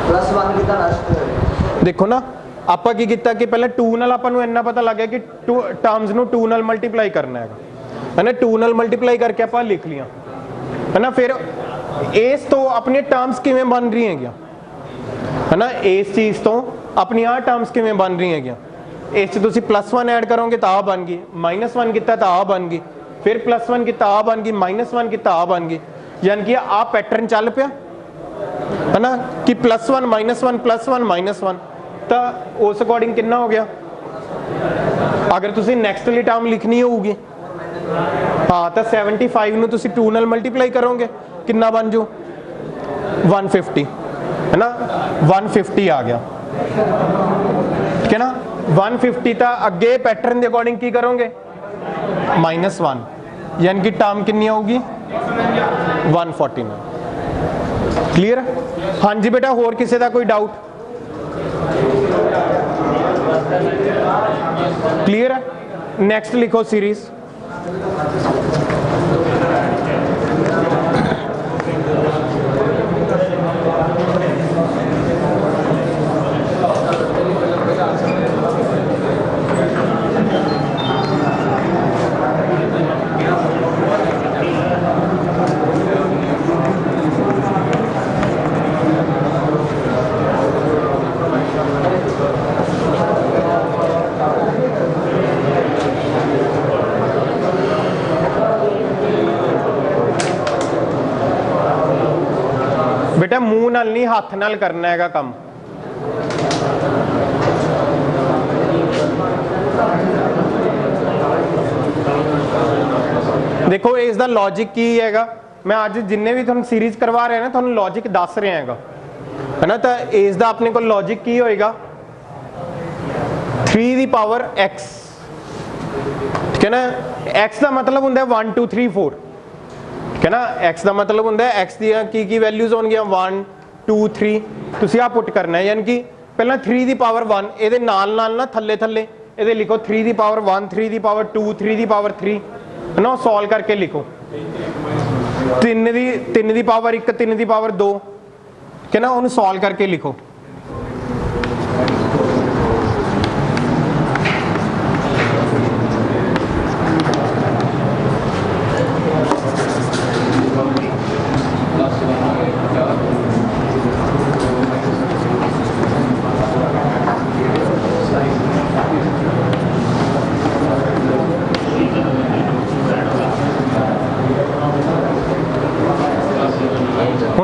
+1
देखो ना, ਆਪਾਂ ਕੀ ਕੀਤਾ ਕਿ ਪਹਿਲਾਂ 2 ਨਾਲ ਆਪਾਂ ਨੂੰ ਇੰਨਾ ਪਤਾ ਲੱਗ ਗਿਆ ਕਿ ਟਰਮਸ ਨੂੰ 2 ਨਾਲ ਮਲਟੀਪਲਾਈ ਕਰਨਾ ਹੈਗਾ, ਹੈ ਨਾ। 2 ਨਾਲ ਮਲਟੀਪਲਾਈ ਕਰਕੇ ਆਪਾਂ ਲਿਖ ਲਿਆ, ਹੈ ਨਾ। ਫਿਰ ਇਸ ਤੋਂ ਆਪਣੀ ਟਰਮਸ ਕਿਵੇਂ ਬਣ ਰਹੀ ਹੈਗੀਆਂ, ਹੈ ਨਾ। ਇਸ ਚੀਜ਼ ਤੋਂ ਆਪਣੀ ਆਹ ਟਰਮਸ ਕਿਵੇਂ ਬਣ ਰਹੀ ਹੈਗੀਆਂ, ਇਸ 'ਚ ਤੁਸੀਂ +1 ਐਡ ਕਰੋਗੇ ਤਾਂ ਆ ਬਣ ਗਈ, -1 ਕੀਤਾ ਤਾਂ ਆ ਬਣ ਗਈ, ਫਿਰ +1 ਕੀਤਾ ਆ ਬਣ ਗਈ, -1 ਕੀਤਾ ਆ ਬਣ ਗਈ। ਯਾਨੀ कि आ पैटर्न चल पिया, है ना, कि +1 -1 +1 -1, तो उस अकॉर्डिंग कितना हो गया। अगर तुसी नेक्स्ट वाली टर्म लिखनी होगी हाँ तो 75 नूं तुसी 2 नाल मल्टीप्लाई करोगे कितना बन जू 150, है ना। 150 आ गया, ठीक है ना। 150 तो अगे पैटर्न के अकॉर्डिंग की करोगे -1, यानी कि टर्म कितनी होगी 149। क्लियर। हाँ जी बेटा, होर किसी का कोई डाउट? क्लियर है। नेक्स्ट लिखो सीरीज। बेटा मूँह नाल नहीं, हाथ नाल करना है काम। देखो इसका लॉजिक की हैगा, मैं आज जिन्ने भी तुहानू सीरीज करवा रहे हैं ना तुहानू लॉजिक दस रहे हैं, है ना। तो इसका अपने को लॉजिक की होएगा 3 दी पावर x, ठीक है ना। x का मतलब होंगे 1 2 3 4, ठीक है ना। x का मतलब होंगे x की वैल्यूज होंगे 1 2 3, तुसी आ पुट करना है, यानी कि पहला 3 दी पावर 1 ये नाल ना थले थले ये लिखो 3 the power 1 3 the power 2 3 the power 3, है ना। सॉल्व करके लिखो 3 दी पावर 1 3 दी पावर 2, ठीक है ना। उन्हें सॉल्व करके लिखो।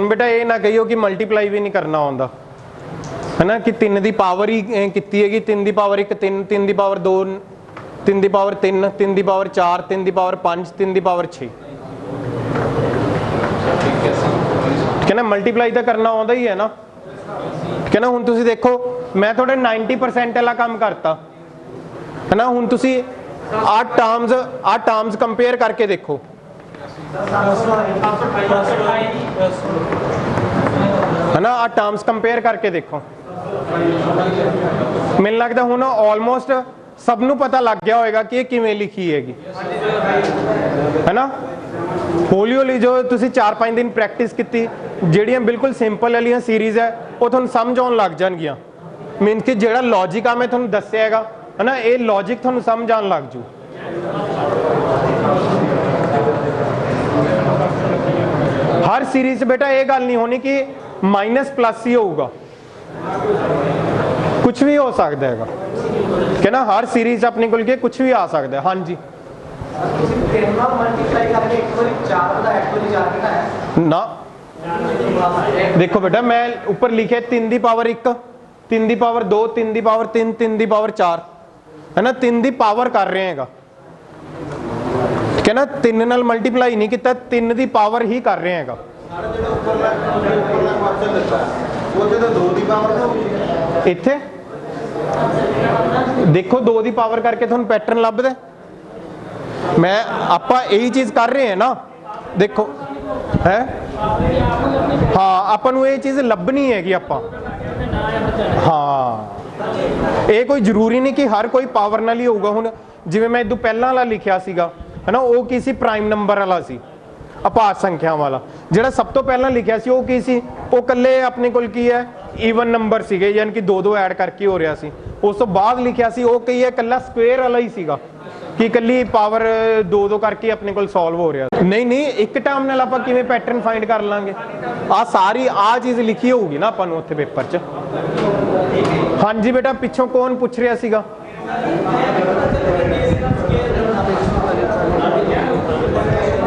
बेटा ये ना कहियो कि मल्टीप्लाई भी नहीं करना होता, है ना, कि 3 दी पावर ही की है, 3 the power 1 3 3 the power 2 3 the power 3 3 the power 4 3 the power 5 3 the power 6, ठीक है ना। मल्टीप्लाई तो करना आता ही है ना, ठीक है ना। हुण तुसी देखो मैं थोड़े 90% वाला काम करता, है ना। हुण तुसी आ टर्म्स कंपेयर करके देखो, है ना। आ टर्म्स कंपेयर करके देखो, मैनूं लगदा हुण ऑलमोस्ट सबनों पता लग गया होगा कि किवें लिखी हैगी, है ना। हौली हौली जो तुसी 4-5 दिन प्रैक्टिस की, जिहड़ियां बिल्कुल सिंपल वाली सीरीज है वो तुहानूं समझ आउण लग जाणगियां। मीन कि जिहड़ा लॉजिक आ मैं तुहानूं दस्सिया हैगा, है ना, ये लॉजिक तुहानूं समझ आउण लग जू। हर सीरीज बेटा ये गल नहीं होनी कि माइनस प्लस ही होगा, कुछ भी हो सकता है, ठीक है ना। हर सीरीज अपने को कुछ भी आ सकता है। हाँ जी ना, देखो बेटा मैं ऊपर लिखे 3 the power 1 3 the power 2 3 the power 3 3 the power 4, है ना। 3 दी पावर कर रहे हैं, ठीक है ना। 3 नाल मल्टीप्लाई नहीं किया, 3 दी पावर ही कर रहे हैं। इत्थे देखो 2 दी पावर करके तुहानूं पैटर्न लभदा, मैं आपां यही चीज़ कर रहे हैं ना, देखो है। हाँ आपां नूं ये चीज़ लभनी हैगी आपां, हाँ ये कोई जरूरी नहीं कि हर कोई पावर नाल ही होगा। हुण जिवें मैं इदों पहलां वाला लिखिया सीगा, है ना, वो की सी प्राइम नंबर वाला सी, अपार संख्या वाला। जिहड़ा सब तो पहलां लिखिया सी वो की सी, वो कल्ले अपने कोल की है ਈਵਨ ਨੰਬਰ ਸੀਗੇ, ਯਾਨੀ ਕਿ 2-2 ਐਡ ਕਰਕੇ ਹੋ ਰਿਹਾ ਸੀ। ਉਸ ਤੋਂ ਬਾਅਦ ਲਿਖਿਆ ਸੀ ਉਹ ਕਈ ਇਕੱਲਾ ਸਕੁਅਰ ਵਾਲਾ ਹੀ ਸੀਗਾ ਕਿ ਇਕੱਲੀ ਪਾਵਰ 2-2 ਕਰਕੇ ਆਪਣੇ ਕੋਲ ਸੋਲਵ ਹੋ ਰਿਹਾ। ਨਹੀਂ ਇੱਕ ਟਰਮ ਨਾਲ ਆਪਾਂ ਕਿਵੇਂ ਪੈਟਰਨ ਫਾਈਂਡ ਕਰ ਲਾਂਗੇ? ਆ ਸਾਰੀ ਆ ਚੀਜ਼ ਲਿਖੀ ਹੋਊਗੀ ਨਾ ਆਪਾਂ ਨੂੰ ਉੱਥੇ ਪੇਪਰ 'ਚ। ਹਾਂਜੀ ਬੇਟਾ, ਪਿੱਛੋਂ ਕੌਣ ਪੁੱਛ ਰਿਹਾ ਸੀਗਾ?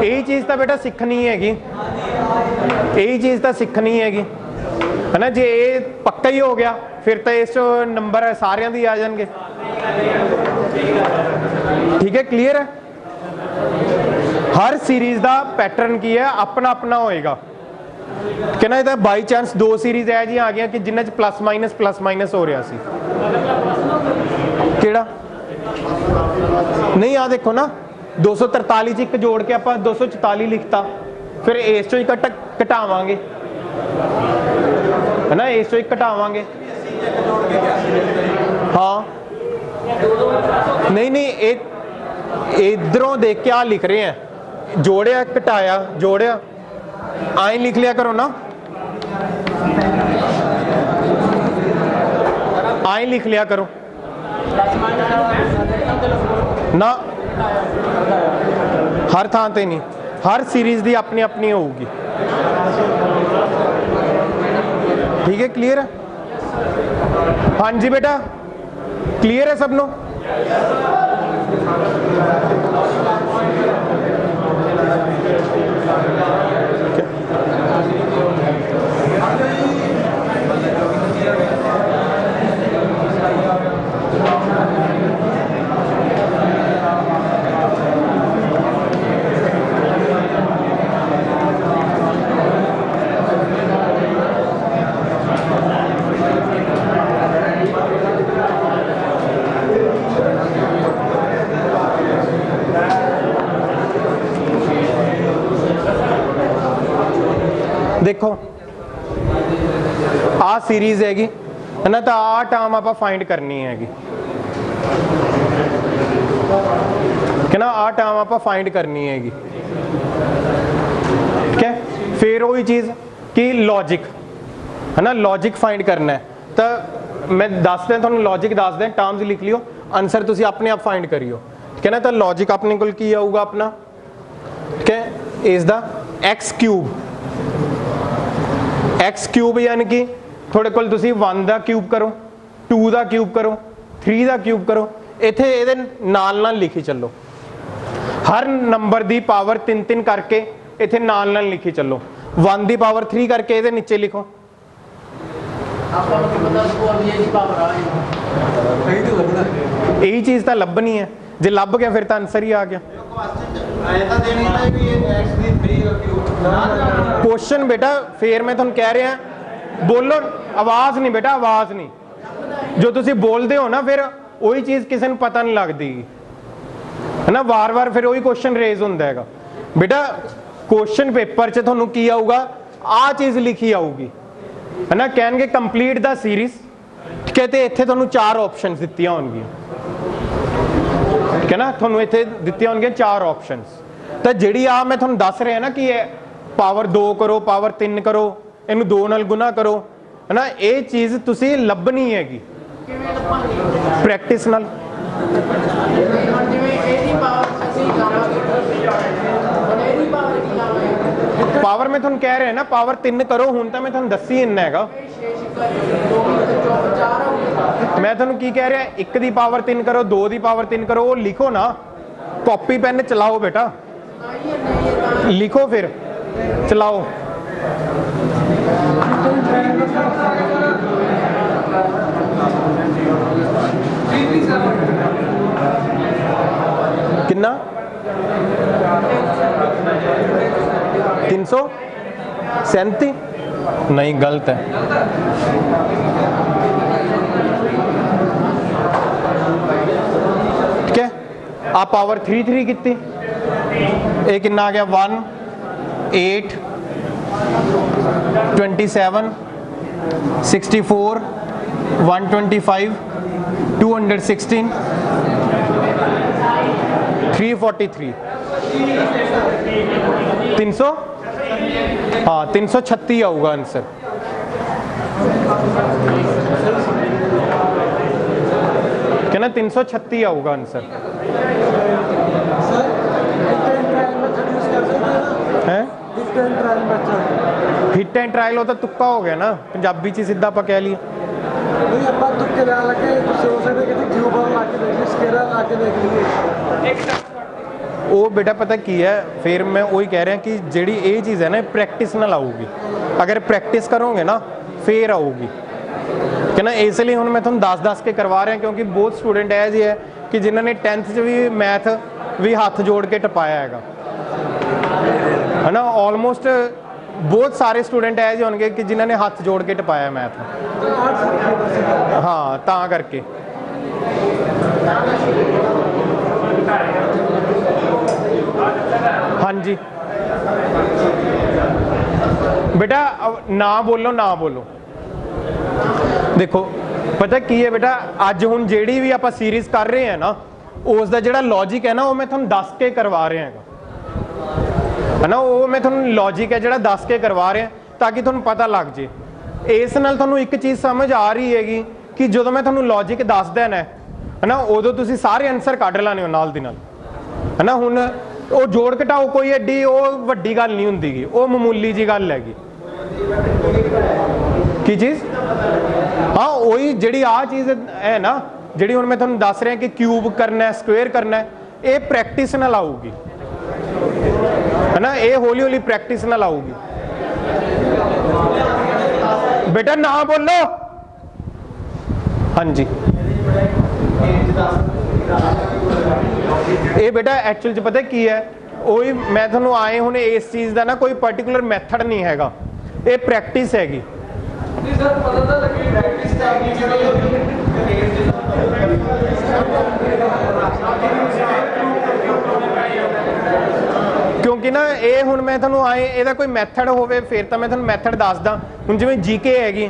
यही चीज़ तो बेटा सीखनी हैगी, यही चीज़ तो सीखनी हैगी, है ना। जे ये पक्का ही हो गया फिर तो इस नंबर सारिਆਂ ਦੀ आ जाएंगे। ठीक है, क्लियर है। हर सीरीज़ का पैटर्न की है अपना अपना होएगा। कहना ये बाई चांस 2 सीरीज़ है जी आ गया कि जिन्हें प्लस माइनस हो रहा सी। केड़ा नहीं, आ देखो ना 243 च 1 जोड़ के आप 244 लिखता, फिर इस चो ही घटावांगे, है ना, इस चो ही घटावांगे। हाँ नहीं इधरों देख के आ लिख रहे हैं, जोड़िया घटाया जोड़िया, आई लिख लिया करो ना, आई लिख लिया करो ना। हर थां ते नहीं, हर सीरीज़ की अपनी अपनी होगी। ठीक है, क्लियर है। हाँ जी बेटा, क्लियर है सबनों? देखो आ सीरीज हैगी, है ना, तो आ टर्म आप फाइंड करनी हैगी, कि ना आ टर्म आप फाइंड करनी हैगी। ठीक है, फिर वही चीज़ कि लॉजिक, है ना, लॉजिक फाइंड करना है। तो मैं दस दें थोड़ा लॉजिक दस दें, टर्म्स लिख लियो, आंसर तुसी अपने आप फाइंड करियो। ठीक है ना, तो लॉजिक अपने को की आऊगा अपना, ठीक है, इज द एक्स क्यूब यानी कि थोड़े कोल तुसी 1 का क्यूब करो, 2 का क्यूब करो, 3 का क्यूब करो, इत्थे इहदे नाल लिखी चलो। हर नंबर की पावर 3-3 करके इत्थे नाल लिखी चलो। 1 की पावर 3 करके इहदे नीचे लिखो। यही चीज़ तो लभनी है, जे लभ गया फिर तो आंसर ही आ गया। क्वेश्चन बेटा फिर मैं तुहानू कह रहा बोलो, आवाज़ नहीं बेटा, आवाज़ नहीं, जो तुसी बोलते हो ना फिर वही चीज़ किसी को पता नहीं लगती, है ना, बार बार फिर वही क्वेश्चन रेज होंदा हैगा। बेटा क्वेश्चन पेपर च तुहानू की आऊगा, आ चीज़ लिखी आऊगी, है ना, कहेंगे कंप्लीट द सीरीज। ठीक है, तो इत्थे तुहानू 4 ऑप्शन दित्तियां होणगियां, ठीक है ना, तुहानू इत्थे दित्तियां होणगियां 4 ऑप्शनस। तो जिहड़ी आ मैं तुहानू दस रहा ना कि पावर 2 करो, पावर 3 करो, इनू 2 नाल गुना करो, है ना, ये चीज़ तुसी लभनी हैगी प्रैक्टिस नाल। पावर मैं तुहानू कह रहा ना, पावर 3 करो, हुण तां मैं तुहानू दसी इन्ना हैगा। मैं तुहानू की कह रहा, 1 की पावर 3 करो, 2 की पावर 3 करो, वो लिखो ना, कॉपी पेन चलाओ बेटा, लिखो फिर चलाओ। कितना 337? नहीं, गलत है। ठीक है, आप पावर 3 कितनी, एक कितना आ गया 1 8 27 64 125 216 343 300, हाँ 336 आऊगा आंसर। कहना 336 आऊगा आंसर है। हिट एंड ट्रायल हो तो तुक्का हो गया ना, पंजाबी च सीधा आप कह लिए। ਉਹ बेटा पता की है, फिर मैं वही कह रहा कि ਜਿਹੜੀ ਇਹ चीज़ है ना प्रैक्टिस ਨਾਲ ਆਊਗੀ। अगर प्रैक्टिस करोगे ना फिर आऊगी कि ना। इसलिए ਹੁਣ मैं ਤੁਹਾਨੂੰ दस के करवा रहा क्योंकि बहुत स्टूडेंट है जी है कि जिन्होंने 10th च भी मैथ भी हाथ जोड़ के टपाया है ना। ऑलमोस्ट बहुत सारे स्टूडेंट है जी होंगे कि जिन्होंने हाथ जोड़ के टपाया मैथ। हाँ ता करके हाँ जी बेटा ना बोलो ना बोलो। देखो पता की है बेटा, अज हुण जेड़ी भी आपां सीरीज़ कर रहे हैं ना उसका जिहड़ा लॉजिक है ना वो मैं तुहानूं दस के करवा रहा है ना। वो मैं तुहानूं लॉजिक है जिहड़ा दस के करवा रहा ताकि तुहानूं पता लग जे। इस नाल तुहानूं एक चीज़ समझ आ रही हैगी कि जो मैं तुहानूं लॉजिक दस देना है ना उदों तुसीं सारे आंसर कढ लाने हो नाल दी नाल है ना। हुण वो जोड़ घटाओ कोई एडी वो वड्डी गल नहीं हुंदी गी, वो मामूली जी गल हैगी। की चीज़ हाँ वही जिहड़ी आ चीज़ है ना, जिहड़ी हुण मैं तुहानूं दस रहा कि क्यूब करना है स्क्वेयर करना है, ये प्रैक्टिस नाल आऊगी है ना। ये हौली हौली प्रैक्टिस नाल आऊगी। बेटा ना बोलो हाँ जी। ये बेटा एक्चुअल च पता की है, वही मैं तुहानूं आए हुणे इस चीज़ का ना कोई पर्टिकुलर मैथड नहीं हैगा, ये प्रैक्टिस हैगी। क्योंकि ना ये हुण मैं तुहानूं आए इहदा कोई मैथड होवे फिर तो मैं तुहानूं मैथड दसदा। हुण जिवें जीके हैगी,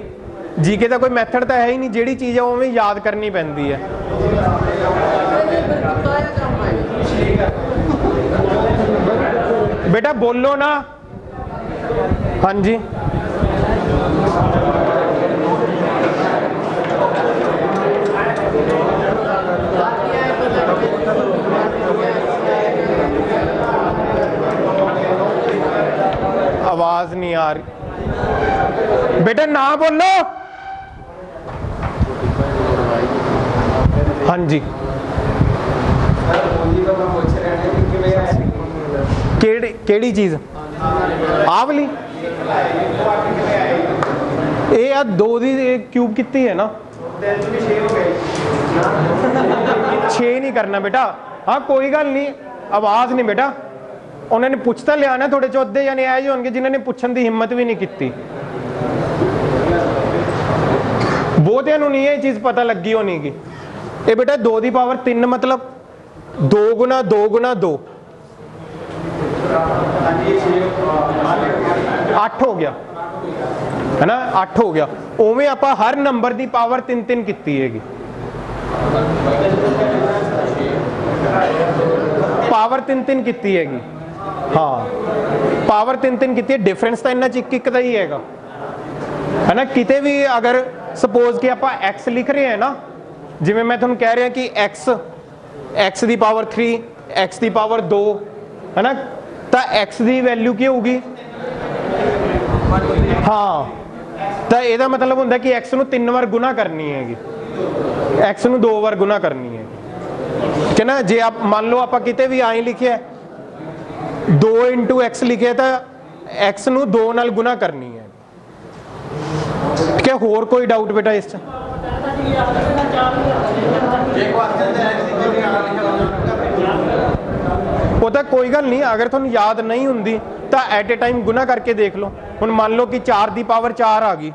जीके का कोई मैथड तो है ही नहीं, जिहड़ी चीज़ है उवें याद करनी पैंदी है। बेटा बोलो ना हाँ जी। आवाज नहीं आ रही बेटा ना बोलो हाँ जी। केड़ी चीज आ वाली ये यार दो दी क्यूब कितनी है ना 6 नहीं करना बेटा। हाँ कोई गल नहीं, आवाज नहीं बेटा। उन्होंने पुछता लिया ना थोड़े चौधे जाने आए जो होंगे जिन्होंने पूछने की हिम्मत भी नहीं की। बहुतियां नूं नहीं ये चीज़ पता लगी होनी की। ये बेटा 2 की पावर 3 मतलब 2 गुना 2 गुना 2 8 हो गया है ना। 8 हो गया। उवें आपां हर नंबर की पावर 3-3 की हैगी। पावर 3-3 की हैगी। हाँ पावर 3-3 की है। डिफरेंस तो इन्ना च एक ही हैगा है ना। किते भी अगर सपोज कि आप एक्स लिख रहे हैं ना, जिवें मैं तुहानूं कह रहा कि एक्स की पावर 3 एक्स की पावर 2 है ना, तो एक्स की वैल्यू की होगी। हाँ तो यह मतलब होंगे कि एक्स नूं 3 बार गुना करनी हैगी, एक्स नूं 2 बार गुना करनी है कि ना। जे आप मान लो आप किते भी आई लिखे 2 × एक्स लिखे तो एक्स नूं 2 नाल गुना करनी है। ठीक है, होर कोई डाउट बेटा इस वो तो कोई गल नहीं। अगर तुहानूं याद नहीं हुंदी तो एट ए टाइम गुना करके देख लो। हुण मान लो कि 4 की पावर 4 आ गई,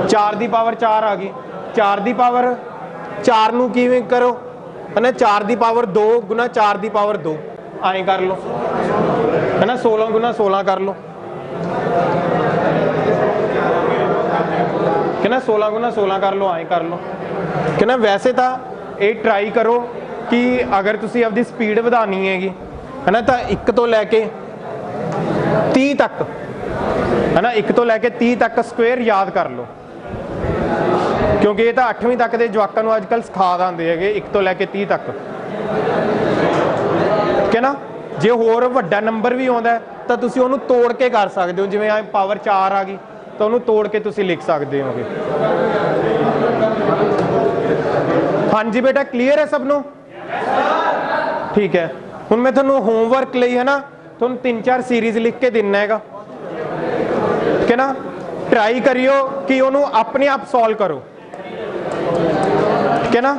4 की पावर 4 आ गई। 4 की पावर 4 नूं किवें करो है ना, 4 की पावर 2 गुना 4 की पावर 2 आए कर लो है ना। 16 गुना 16 कर लो कि ना। 16 गुना 16 कर लो आए कर लो कि ना। वैसे तो ये ट्राई करो कि अगर तुसी अपनी स्पीड वधानी हैगी है ना, तो 1 तो लैके 30 तक है ना। 1 ਤੋਂ ਲੈ ਕੇ 30 ਤੱਕ ਸਕੁਏਅਰ ਯਾਦ ਕਰ ਲਓ, ਕਿਉਂਕਿ ਇਹ ਤਾਂ 8ਵੀਂ ਤੱਕ ਦੇ ਜਵਾਕਾਂ ਨੂੰ ਅੱਜ ਕੱਲ੍ਹ ਸਿਖਾ ਦਿੰਦੇ ਹੈਗੇ 1 ਤੋਂ ਲੈ ਕੇ 30 ਤੱਕ, ਠੀਕ ਹੈ ਨਾ। ਜੇ ਹੋਰ ਵੱਡਾ ਨੰਬਰ ਵੀ ਆਉਂਦਾ ਤਾਂ ਤੁਸੀਂ ਉਹਨੂੰ ਤੋੜ ਕੇ ਕਰ ਸਕਦੇ ਹੋ, ਜਿਵੇਂ ਆ ਪਾਵਰ 4 ਆ ਗਈ ਤਾਂ ਉਹਨੂੰ ਤੋੜ ਕੇ ਤੁਸੀਂ ਲਿਖ ਸਕਦੇ ਹੋਗੇ। ਹਾਂਜੀ ਬੇਟਾ, ਕਲੀਅਰ ਹੈ ਸਭ ਨੂੰ? ਠੀਕ ਹੈ। ਹੁਣ ਮੈਂ ਤੁਹਾਨੂੰ ਹੋਮਵਰਕ ਲਈ ਹੈ ਨਾ ਤੁਹਾਨੂੰ 3-4 ਸੀਰੀਜ਼ ਲਿਖ ਕੇ ਦੇਣਾ ਹੈਗਾ, ਠੀਕ ਹੈ ਨਾ। ਟਰਾਈ ਕਰਿਓ ਕਿ ਉਹਨੂੰ ਆਪਣੇ ਆਪ ਸੋਲਵ ਕਰੋ, ਠੀਕ ਹੈ ਨਾ।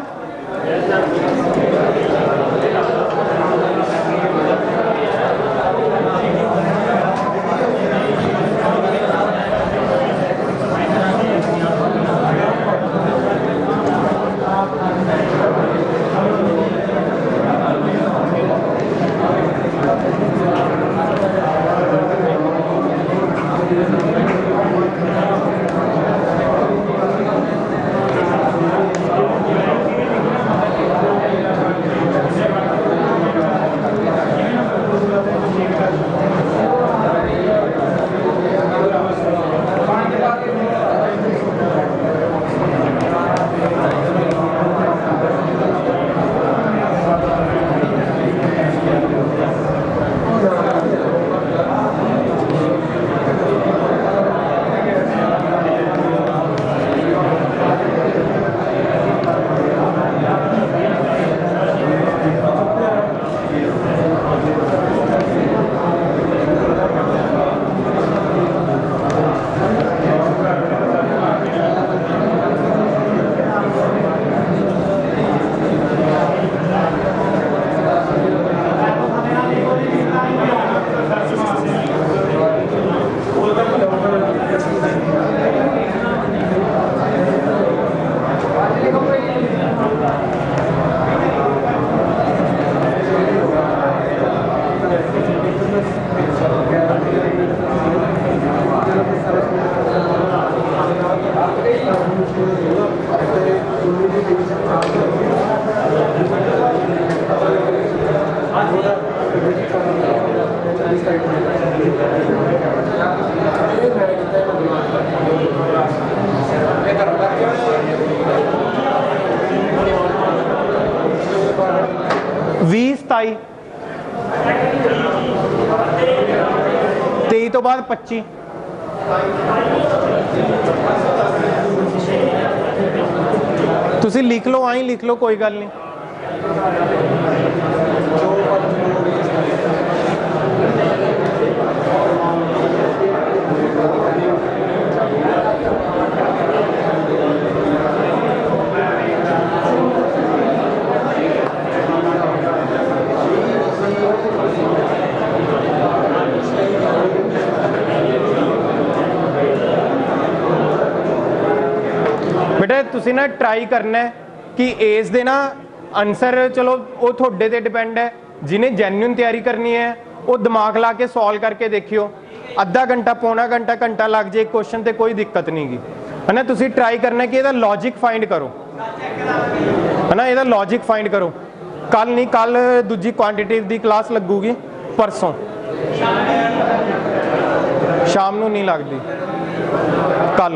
ਵੀਹ 27 23 ਤੋਂ ਬਾਅਦ 25 ਤੁਸੀਂ ਲਿਖ ਲਓ, ਆਈ ਲਿਖ ਲਓ, ਕੋਈ ਗੱਲ ਨਹੀਂ। बेटा तुसी ना ट्राई करना है कि एज दे ना आंसर चलो वो थोड़े ते डिपेंड है, जिन्हें जेन्युइन तैयारी करनी है वो दिमाग ला के सॉल्व करके देखियो, अद्धा घंटा पौना घंटा घंटा लग जाए क्वेश्चन ते कोई दिक्कत नहीं गी, है ना। तुसी ट्राई करना कि ਇਹਦਾ लॉजिक फाइंड करो, है ना, ਇਹਦਾ लॉजिक फाइंड करो। कल नहीं, कल दूजी क्वांटिटेटिव दी क्लास लगूगी, परसों शाम नूं नहीं लगती, कल